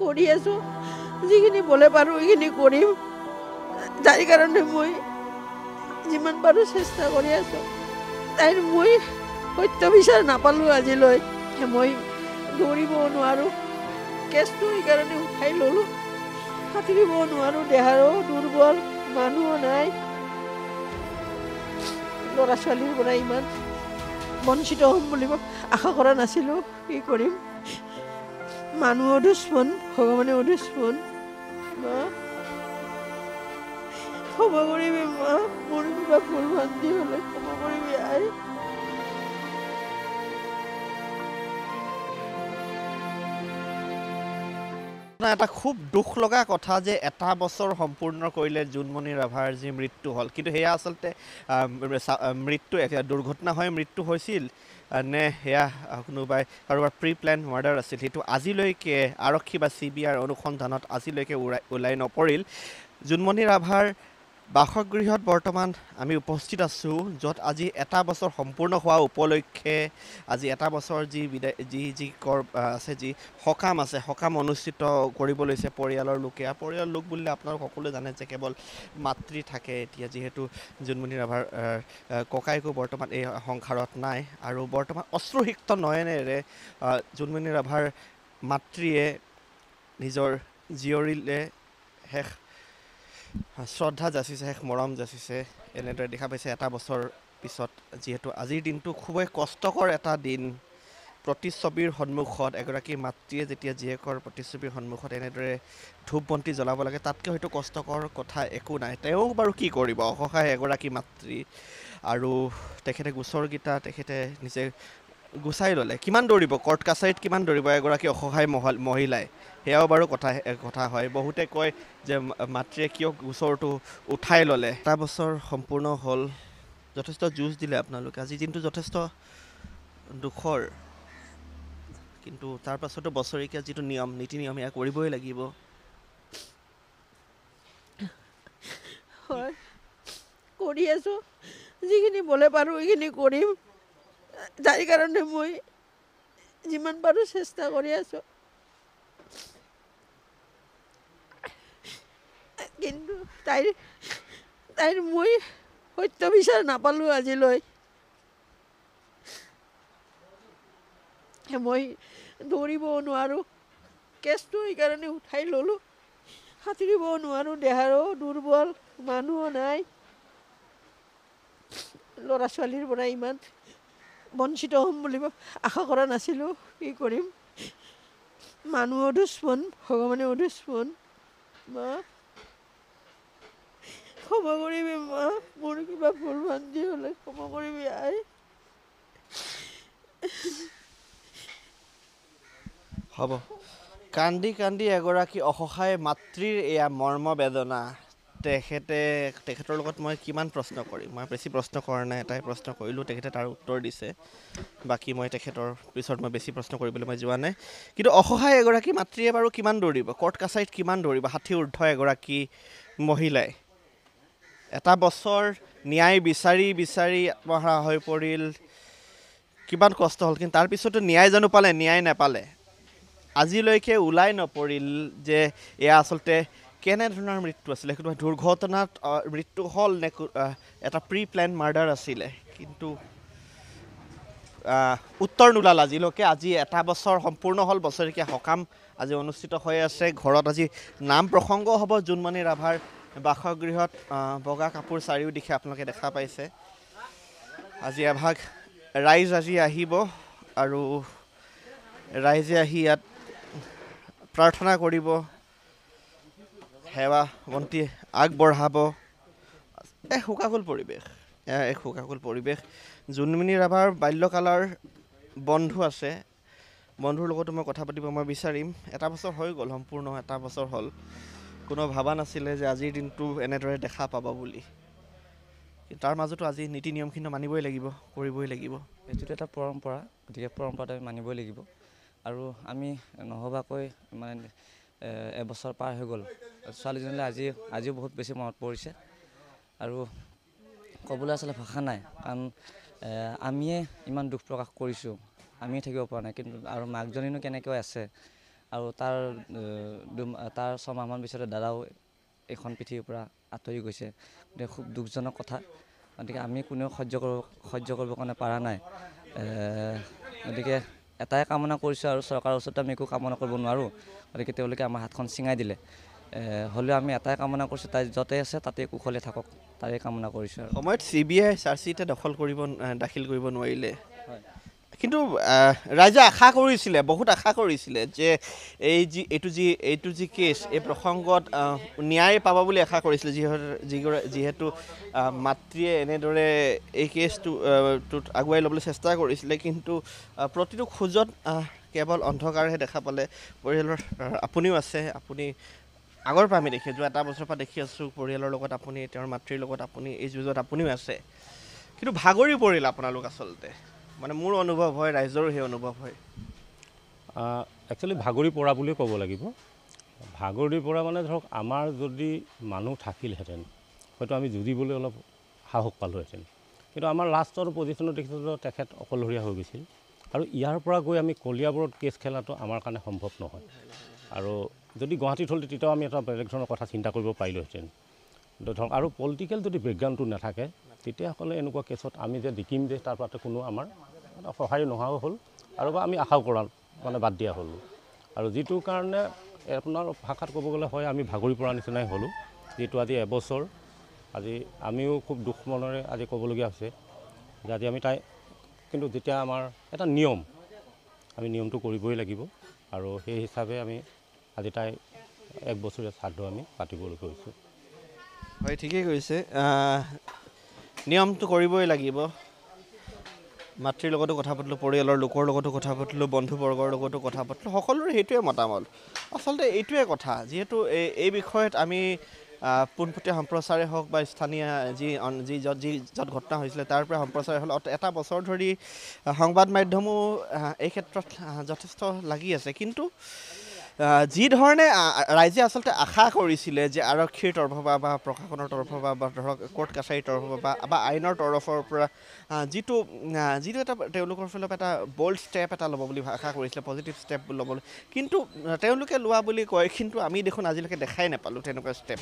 কৰি আছোঁ, যিখিনি বলে পাৰোঁ এইখিনি কৰিম। যাৰ কাৰণে মই যিমান পাৰোঁ চেষ্টা কৰি আছোঁ। তাইৰ মই সত্য বিচাৰ নাপালোঁ আজিলৈ। মই দৌৰিব নোৱাৰোঁ, কেছটো সেইকাৰণে উঠাই ল'লোঁ। সাঁতুৰিব নোৱাৰোঁ, দেহাৰো দুৰ্বল, মানুহো নাই। ল'ৰা ছোৱালীৰ পৰা ইমান বঞ্চিত হ'ম বুলি আশা কৰা নাছিলোঁ। কি কৰিম, মানুহ দুশ্মন, ভগৱানে দুশ্মন। মা ক্ষমা কৰিবি, মা মোৰ কিবা ভুল ভ্ৰান্তি হ'লে ক্ষমা কৰিবি আই। এটা খুব দুখ লগা কথা যে এটা বছৰ সম্পূৰ্ণ কৰিলে জোনমণি ৰাভাৰ যি মৃত্যু হ'ল, কিন্তু সেয়া আচলতে মৃত্যু দুৰ্ঘটনা হৈ মৃত্যু হৈছিল নে সেয়া কোনোবাই কাৰোবাৰ প্ৰি প্লেন মাৰ্ডাৰ আছিল, সেইটো আজিলৈকে আৰক্ষী বা CBIৰ অনুসন্ধানত আজিলৈকে ওলাই নপৰিল। জোনমণি ৰাভাৰ বাসগৃহত বৰ্তমান আমি উপস্থিত আছোঁ, য'ত আজি এটা বছৰ সম্পূৰ্ণ হোৱা উপলক্ষে আজি এটা বছৰ যি আছে, যি সকাম আছে, সকাম অনুষ্ঠিত কৰিব লৈছে পৰিয়ালৰ লোকে। পৰিয়ালৰ লোক বুলিলে আপোনালোক সকলোৱে জানে যে কেৱল মাতৃ থাকে। এতিয়া যিহেতু জোনমণি ৰাভাৰ ককাইকো বৰ্তমান এই সংসাৰত নাই, আৰু বৰ্তমান অশ্ৰুসিক্ত নয়নেৰে জোনমণি ৰাভাৰ মাতৃয়ে নিজৰ জীয়ৰীলে শেষ শ্ৰদ্ধা যাচিছে, শেষ মৰম যাচিছে। এনেদৰে দেখা পাইছে এটা বছৰ পিছত, যিহেতু আজিৰ দিনটো খুবেই কষ্টকৰ এটা দিন। প্ৰতিচ্ছবিৰ সন্মুখত এগৰাকী মাতৃয়ে যেতিয়া জীয়েকৰ প্ৰতিচ্ছবিৰ সন্মুখত এনেদৰে ধূপ বন্তি জ্বলাব লাগে, তাতকৈ হয়তো কষ্টকৰ কথা একো নাই। তেওঁ বাৰু কি কৰিব, অসহায় এগৰাকী মাতৃ, আৰু তেখেতে গোচৰকেইটা তেখেতে নিজে গুচাই ল'লে। কিমান দৌৰিব কৰ্ট কাছাৰীত, কিমান দৌৰিব এগৰাকী অসহায় মহিলাই, সেয়াও বাৰু কথা হয়। বহুতে কয় যে মাতৃয়ে কিয় গোচৰটো উঠাই ল'লে। এটা বছৰ সম্পূৰ্ণ হ'ল, যথেষ্ট যুঁজ দিলে আপোনালোকে। আজি দিনটো যথেষ্ট দুখৰ, কিন্তু তাৰ পাছতো বছৰেকীয়া যিটো নিয়ম নীতি নিয়ম এয়া কৰিবই লাগিব। হয়, কৰি আছোঁ, যিখিনি বলে পাৰোঁ এইখিনি কৰিম। যাৰ কাৰণে মই যিমান পাৰোঁ চেষ্টা কৰি আছোঁ। কিন্তু তাইৰ মই সত্য বিচাৰ নাপালোঁ আজিলৈ। মই দৌৰিব নোৱাৰোঁ, কেছটো সেইকাৰণে উঠাই ল'লোঁ। সাঁতুৰিব নোৱাৰোঁ, দেহাৰো দুৰ্বল, মানুহো নাই। ল'ৰা ছোৱালীৰ পৰা ইমান বঞ্চিত হ'ম বুলি আশা কৰা নাছিলোঁ। কি কৰিম, মানুহ দুশ্মন, ভগৱানে দুশ্মন। মা ক্ষমা কৰিবি, মা মোৰ কিবা ভুল ভ্ৰান্তি হ'লে ক্ষমা কৰিবি আই। হ'ব, কান্দি কান্দি এগৰাকী অসহায় মাতৃৰ এয়া মৰ্মবেদনা। তেখেতৰ লগত মই কিমান প্ৰশ্ন কৰিম, মই বেছি প্ৰশ্ন কৰা নাই, এটাই প্ৰশ্ন কৰিলোঁ, তেখেতে তাৰ উত্তৰ দিছে। বাকী মই তেখেতৰ পিছত মই বেছি প্ৰশ্ন কৰিবলৈ মই যোৱা নাই। কিন্তু অসহায় এগৰাকী মাতৃয়ে বাৰু কিমান দৌৰিব, কৰ্ট কাছাৰীত কিমান দৌৰিব 60 ঊৰ্ধ এগৰাকী মহিলাই। এটা বছৰ ন্যায় বিচাৰি বিচাৰি আত্মহাৰা হৈ পৰিল, কিমান কষ্ট হ'ল, কিন্তু তাৰপিছতো ন্যায় জানো পালে, ন্যায় নাপালে। আজিলৈকে ওলাই নপৰিল যে এয়া আচলতে কেনেধৰণৰ মৃত্যু আছিলে, সেইটো দুৰ্ঘটনাত মৃত্যু হ'ল নে এটা প্ৰি প্লেন মাৰ্ডাৰ আছিলে, কিন্তু উত্তৰ নোলাল আজিলৈকে। আজি এটা বছৰ সম্পূৰ্ণ হ'ল, বছৰেকীয়া সকাম আজি অনুষ্ঠিত হৈ আছে। ঘৰত আজি নাম প্ৰসংগ হ'ব জোনমণি ৰাভাৰ বাসগৃহত। বগা কাপোৰ চাৰিওদিশে আপোনালোকে দেখা পাইছে। আজি এভাগ ৰাইজ আজি আহিব, আৰু ৰাইজে আহি ইয়াত প্ৰাৰ্থনা কৰিব, সেৱা বন্তি আগবঢ়াব। এক শোকাকুল পৰিৱেশ। জোনমণি ৰাভাৰ বাল্যকালৰ বন্ধু আছে, বন্ধুৰ লগতো মই কথা পাতিব মই বিচাৰিম। এটা বছৰ হৈ গ'ল, সম্পূৰ্ণ এটা বছৰ হ'ল। কোনো ভবা নাছিলে যে আজিৰ দিনটো এনেদৰে দেখা পাব বুলি। তাৰ মাজতো আজি নীতি নিয়মখিনি মানিবই লাগিব, কৰিবই লাগিব। এইটোতো এটা পৰম্পৰা, গতিকে পৰম্পৰাটো আমি মানিবই লাগিব। আৰু আমি নভবাকৈ মানে এবছৰ পাৰ হৈ গ'ল। ছোৱালীজনীলৈ আজিও বহুত বেছি মনত পৰিছে, আৰু ক'বলৈ আচলতে ভাষা নাই। কাৰণ আমিয়ে ইমান দুখ প্ৰকাশ কৰিছোঁ, আমিয়ে থাকিব পৰা নাই, কিন্তু আৰু মাকজনীনো কেনেকৈ আছে, আৰু তাৰ 6 মাহমান পিছতে দাদাও এইখন পৃথিৱীৰ পৰা আঁতৰি গৈছে। গতিকে খুব দুখজনক কথা। গতিকে আমি কোনেও সহ্য কৰিবৰ কাৰণে পৰা নাই। গতিকে এটাই কামনা কৰিছোঁ, আৰু চৰকাৰৰ ওচৰত আমি একো কামনা কৰিব নোৱাৰোঁ। গতিকে তেওঁলোকে আমাৰ হাতখন ছিঙাই দিলে। হ'লেও আমি এটাই কামনা কৰিছোঁ, তাই য'তে আছে তাতে কুশলে থাকক, তাৰে কামনা কৰিছোঁ। আৰু সময়ত CBI চাৰ্জশ্বিট দাখিল কৰিব নোৱাৰিলে, কিন্তু ৰাইজে আশা কৰিছিলে, বহুত আশা কৰিছিলে যে এইটো যি কেছ, এই প্ৰসংগত ন্যায় পাব বুলি আশা কৰিছিলে। যিহেতু মাতৃয়ে এনেদৰে এই কেছটোত আগুৱাই ল'বলৈ চেষ্টা কৰিছিলে, কিন্তু প্ৰতিটো খোজত কেৱল অন্ধকাৰহে দেখা পালে। পৰিয়ালৰ আপুনিও আছে, আপুনি আগৰ পৰা আমি দেখি যোৱা এটা বছৰৰ পৰা দেখি আছোঁ, পৰিয়ালৰ লগত আপুনি, তেওঁৰ মাতৃৰ লগত আপুনি এই যুঁজত আপুনিও আছে, কিন্তু ভাগৰি পৰিল আপোনালোক আচলতে। মানে মোৰ অনুভৱ হয়, ৰাইজৰো সেই অনুভৱ হয়। একচুৱেলি ভাগৰি পৰা বুলিয়ে ক'ব লাগিব। ভাগৰি পৰা মানে ধৰক আমাৰ যদি মানুহ থাকিলহেঁতেন হয়তো আমি যুঁজিবলৈ অলপ সাহস পালোহেঁতেন, কিন্তু আমাৰ লাষ্টৰ পজিশ্যনত দেখিছোঁ তেখেত অকলশৰীয়া হৈ গৈছিল। আৰু ইয়াৰ পৰা গৈ আমি কলিয়াবৰত কেছ খেলাটো আমাৰ কাৰণে সম্ভৱ নহয়। আৰু যদি গুৱাহাটীত হ'ল তেতিয়াও আমি এটা বেলেগ ধৰণৰ কথা চিন্তা কৰিব পাৰিলোহেঁতেন। ধৰক আৰু পলিটিকেল যদি বেকগ্ৰাউণ্ডটো নাথাকে, তেতিয়াহ'লে এনেকুৱা কেছত আমি যে জিকিম যে তাৰ পৰা কোনো আমাৰ সঁহাৰি নোহোৱাও হ'ল, আৰু বা আমি আশাও কৰা বাদ দিয়া হ'লোঁ। আৰু যিটো কাৰণে আপোনাৰ ভাষাত ক'ব গ'লে হয়, আমি ভাগৰি পৰা নিচিনাই হ'লোঁ। যিটো আজি এবছৰ, আজি আমিও খুব দুখ মনেৰে আজি ক'বলগীয়া হৈছে যে আজি আমি কিন্তু যেতিয়া আমাৰ এটা নিয়ম, আমি নিয়মটো কৰিবই লাগিব। আৰু সেই হিচাপে আমি আজি 1 বছৰীয়া শ্ৰাদ্ধ আমি পাতিবলৈ গৈছোঁ। হয়, ঠিকেই কৈছে, নিয়মটো কৰিবই লাগিব। মাতৃৰ লগতো কথা পাতিলোঁ, পৰিয়ালৰ লোকৰ লগতো কথা পাতিলোঁ, বন্ধুবৰ্গৰ লগতো কথা পাতিলোঁ, সকলোৰে সেইটোৱে মতামত। আচলতে এইটোৱে কথা, যিহেতু এই বিষয়ত আমি পোনপটীয়া সম্প্ৰচাৰে হওক বা স্থানীয় য'ত ঘটনা হৈছিলে তাৰ পৰা সম্প্ৰচাৰে হ'ল, এটা বছৰ ধৰি সংবাদ মাধ্যমো এই ক্ষেত্ৰত যথেষ্ট লাগি আছে। কিন্তু যি ধৰণে ৰাইজে আচলতে আশা কৰিছিলে যে আৰক্ষীৰ তৰফৰ পৰা বা প্ৰশাসনৰ তৰফৰ পৰা বা ধৰক কোৰ্ট কাছাৰীৰ তৰফৰ পৰা বা আইনৰ তৰফৰ পৰা যিটো এটা তেওঁলোকৰ ফালৰ পৰা এটা বল্ড ষ্টেপ এটা ল'ব বুলি আশা কৰিছিলে, পজিটিভ ষ্টেপ ল'বলৈ, কিন্তু তেওঁলোকে লোৱা বুলি কয়, কিন্তু আমি দেখোন আজিলৈকে দেখাই নাপালোঁ তেনেকুৱা ষ্টেপ।